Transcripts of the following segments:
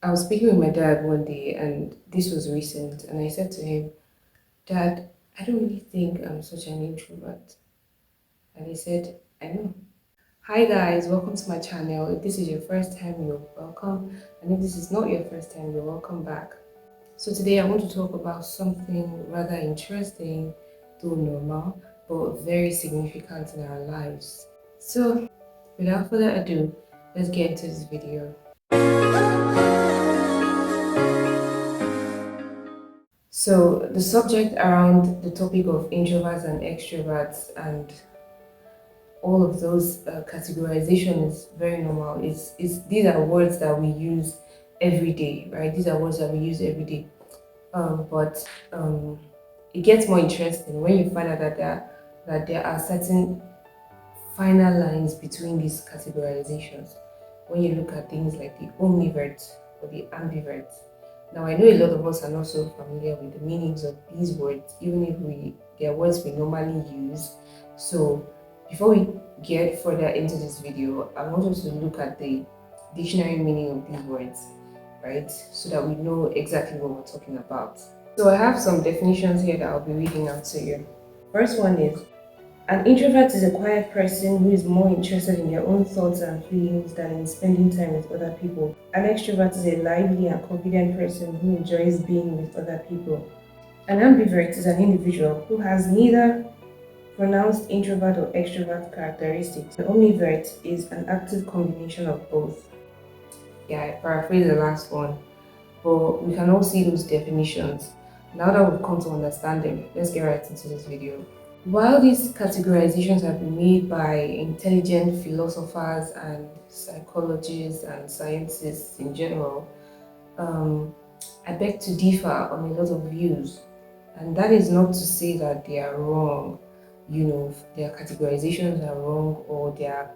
I was speaking with my dad one day, and this was recent, and I said to him, Dad, I don't really think I'm such an introvert. And he said, I know. Hi guys, welcome to my channel. If this is your first time, you're welcome. And if this is not your first time, you're welcome back. So today I want to talk about something rather interesting, though normal, but very significant in our lives. So without further ado, let's get into this video. So the subject around the topic of introverts and extroverts and all of those categorization is very normal. It's these are words that we use every day, right? These are words that we use every day. But it gets more interesting when you find out that there are certain finer lines between these categorizations. When you look at things like the omnivert or the ambivert. Now I know a lot of us are not so familiar with the meanings of these words, even if they are words we normally use. So before we get further into this video, I want us to look at the dictionary meaning of these words, right? So that we know exactly what we're talking about. So I have some definitions here that I'll be reading out to you. First one is an introvert is a quiet person who is more interested in their own thoughts and feelings than in spending time with other people. An extrovert is a lively and confident person who enjoys being with other people. An ambivert is an individual who has neither pronounced introvert or extrovert characteristics. An omnivert is an active combination of both. Yeah, I paraphrase the last one, but we can all see those definitions. Now that we've come to understand them, let's get right into this video. While these categorizations have been made by intelligent philosophers and psychologists and scientists in general, um, I beg to differ on a lot of views. And that is not to say that they are wrong, their categorizations are wrong or their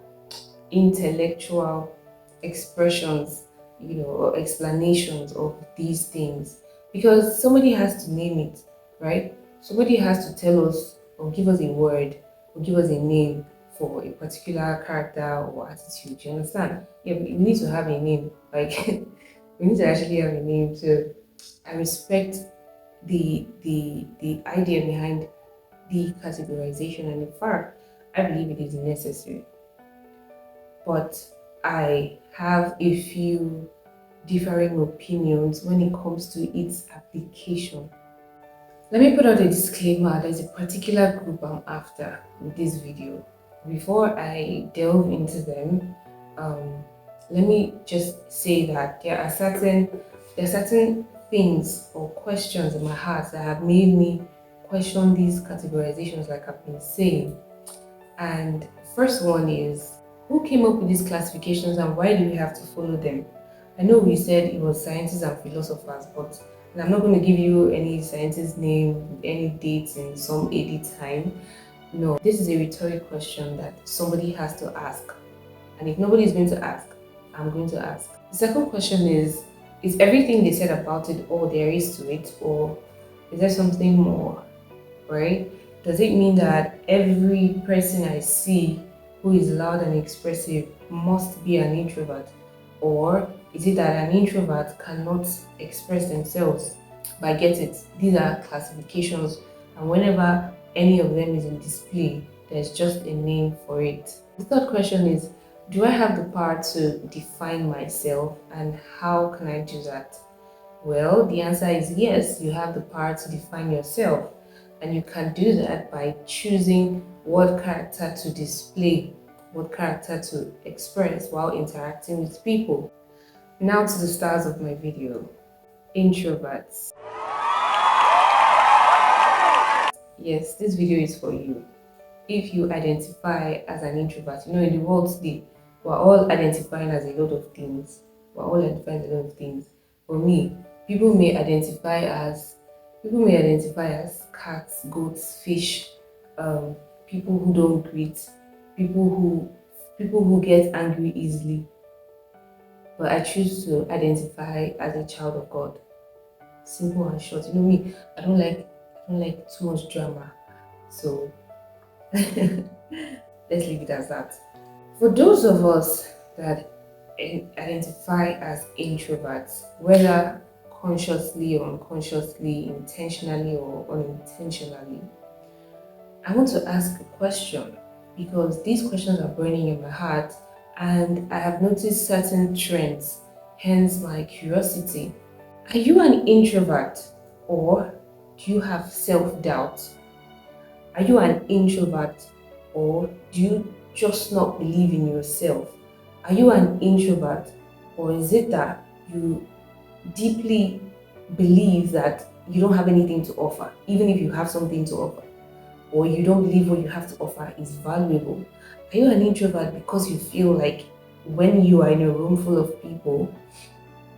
intellectual expressions, or explanations of these things. Because somebody has to name it, right? Somebody has to tell us or give us a word or give us a name for a particular character or attitude. You understand? Yeah, we need to have a name. Like we need to actually have a name. So I respect the idea behind the categorization, and in fact, I believe it is necessary. But I have a few differing opinions when it comes to its application. Let me put out a disclaimer. There's a particular group I'm after with this video. Before I delve into them, um, let me just say that there are certain things or questions in my heart that have made me question these categorizations, like I've been saying. And first one is, who came up with these classifications and why do we have to follow them? I know we said it was scientists and philosophers, but and I'm not going to give you any scientist name, any dates in some AD time. No, this is a rhetoric question that somebody has to ask. And if nobody is going to ask, I'm going to ask. The second question is everything they said about it all there is to it, or is there something more? Right? Does it mean that every person I see who is loud and expressive must be an introvert? Or is it that an introvert cannot express themselves? But I get it, these are classifications, and whenever any of them is in display, there's just a name for it. The third question is, do I have the power to define myself, and how can I do that? Well, the answer is yes, you have the power to define yourself, and you can do that by choosing what character to display, what character to express while interacting with people. Now to the stars of my video. Introverts. Yes, this video is for you. If you identify as an introvert, in the world today, we're all identifying as a lot of things. We're all identifying as a lot of things. For me, people may identify as cats, goats, fish, people who don't greet, people who get angry easily. But I choose to identify as a child of God. Simple and short. You know me, I don't like too much drama. So let's leave it as that. For those of us that identify as introverts, whether consciously or unconsciously, intentionally or unintentionally, I want to ask a question because these questions are burning in my heart and I have noticed certain trends, hence my curiosity. Are you an introvert or do you have self doubt? Are you an introvert or do you just not believe in yourself? Are you an introvert or is it that you deeply believe that you don't have anything to offer, even if you have something to offer, or you don't believe what you have to offer is valuable? Are you an introvert because you feel like when you are in a room full of people,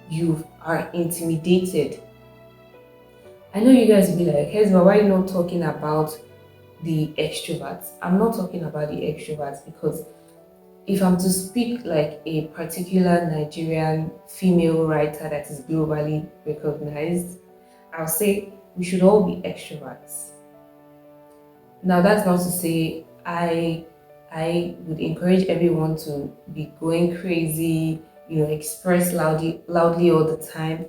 you are intimidated? I know you guys will be like, hey, why are you not talking about the extroverts? I'm not talking about the extroverts because if I'm to speak like a particular Nigerian female writer that is globally recognized, I'll say we should all be extroverts. Now that's not to say I would encourage everyone to be going crazy, express loudly all the time.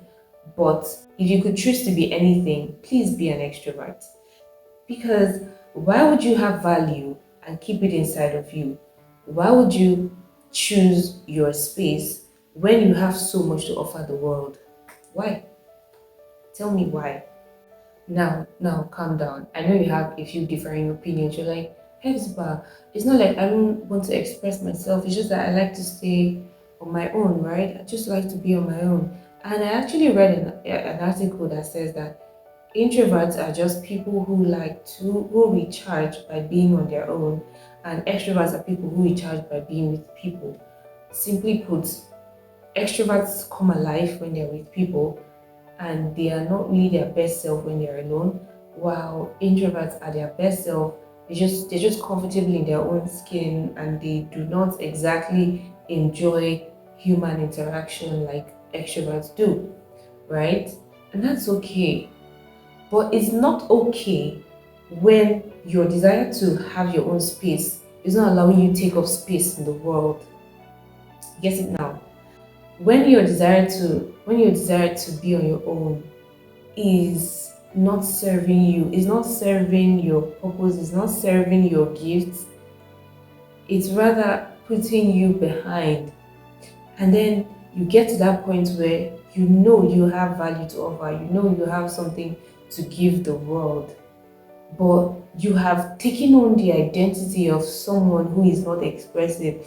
But if you could choose to be anything, please be an extrovert. Because why would you have value and keep it inside of you? Why would you choose your space when you have so much to offer the world? Why? Tell me why. Now, calm down. I know you have a few differing opinions. You're like, Hepzibah, it's not like I don't want to express myself. It's just that I like to stay on my own, right? I just like to be on my own. And I actually read an article that says that introverts are just people who recharge by being on their own, and extroverts are people who recharge by being with people. Simply put, extroverts come alive when they're with people, and they are not really their best self when they're alone, while introverts are their best self. They're just comfortable in their own skin and they do not exactly enjoy human interaction like extroverts do, right? And that's okay. But it's not okay when your desire to have your own space is not allowing you to take up space in the world. Get it now? When your desire to be on your own is not serving you, is not serving your purpose, is not serving your gifts, it's rather putting you behind. And then you get to that point where you know you have value to offer, you know you have something to give the world, but you have taken on the identity of someone who is not expressive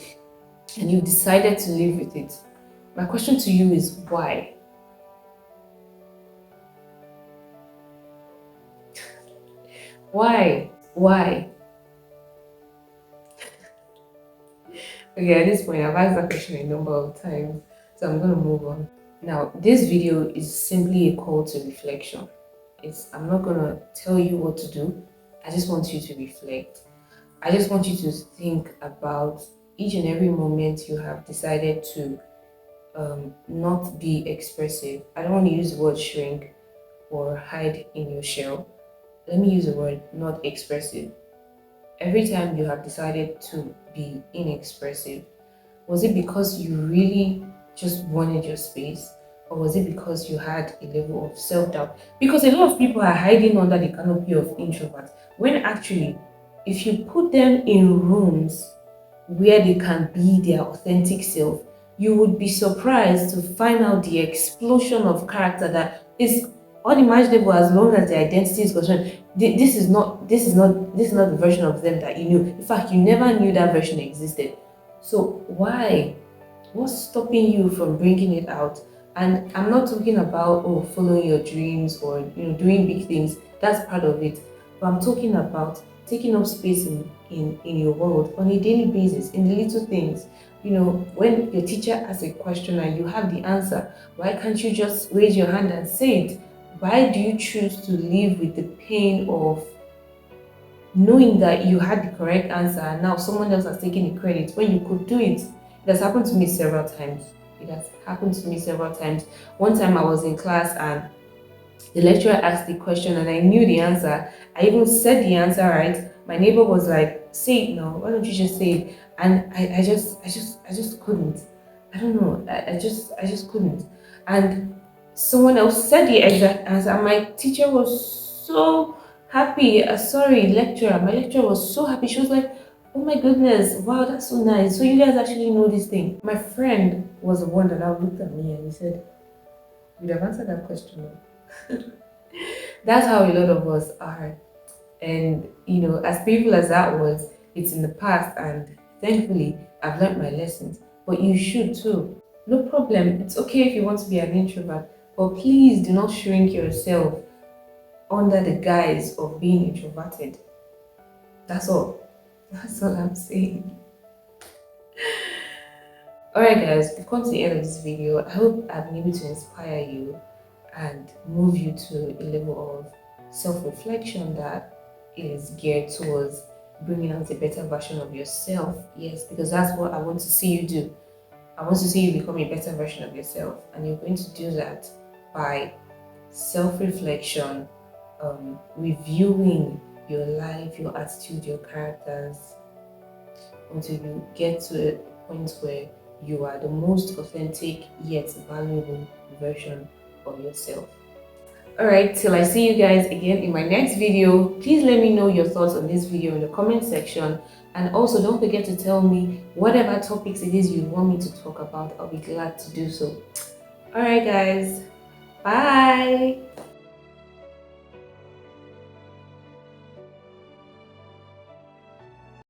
and you decided to live with it. My question to you is why? Why? Why? Okay, at this point, I've asked that question a number of times, so I'm going to move on. Now, this video is simply a call to reflection. I'm not going to tell you what to do. I just want you to reflect. I just want you to think about each and every moment you have decided to not be expressive. I don't want to use the word shrink or hide in your shell. Let me use the word not expressive. Every time you have decided to be inexpressive, was it because you really just wanted your space? Or was it because you had a level of self-doubt? Because a lot of people are hiding under the canopy of introverts, when actually, if you put them in rooms where they can be their authentic self, you would be surprised to find out the explosion of character that is unimaginable as long as the identity is concerned. This is not the version of them that you knew. In fact, you never knew that version existed. So why? What's stopping you from bringing it out? And I'm not talking about following your dreams or doing big things. That's part of it. But I'm talking about taking up space in your world on a daily basis, in the little things. When your teacher asks a question and you have the answer, why can't you just raise your hand and say it? Why do you choose to live with the pain of knowing that you had the correct answer and now someone else has taken the credit when you could do it? It has happened to me several times. It has happened to me several times. One time I was in class and the lecturer asked the question and I knew the answer. I even said the answer right. My neighbor was like, say it now, why don't you just say it? And I just couldn't. I don't know. I just couldn't. And someone else said the exact answer. And my teacher was so happy. Sorry, lecturer. My lecturer was so happy. She was like, "Oh my goodness, wow, that's so nice. So you guys actually know this thing." My friend was the one that now looked at me and he said, "You'd have answered that question." That's how a lot of us are. And as painful as that was, it's in the past, and thankfully I've learned my lessons. But you should too. No problem. It's okay if you want to be an introvert, but please do not shrink yourself under the guise of being introverted. That's all. That's all I'm saying. Alright guys, we've come to the end of this video. I hope I've been able to inspire you and move you to a level of self-reflection that is geared towards bringing out a better version of yourself. Yes, because that's what I want to see you do. I want to see you become a better version of yourself, and you're going to do that by self-reflection, reviewing your life, your attitude, your characters, until you get to a point where you are the most authentic yet valuable version of yourself. Alright, till I see you guys again in my next video, please let me know your thoughts on this video in the comment section, and also don't forget to tell me whatever topics it is you want me to talk about. I'll be glad to do so. Alright guys, bye!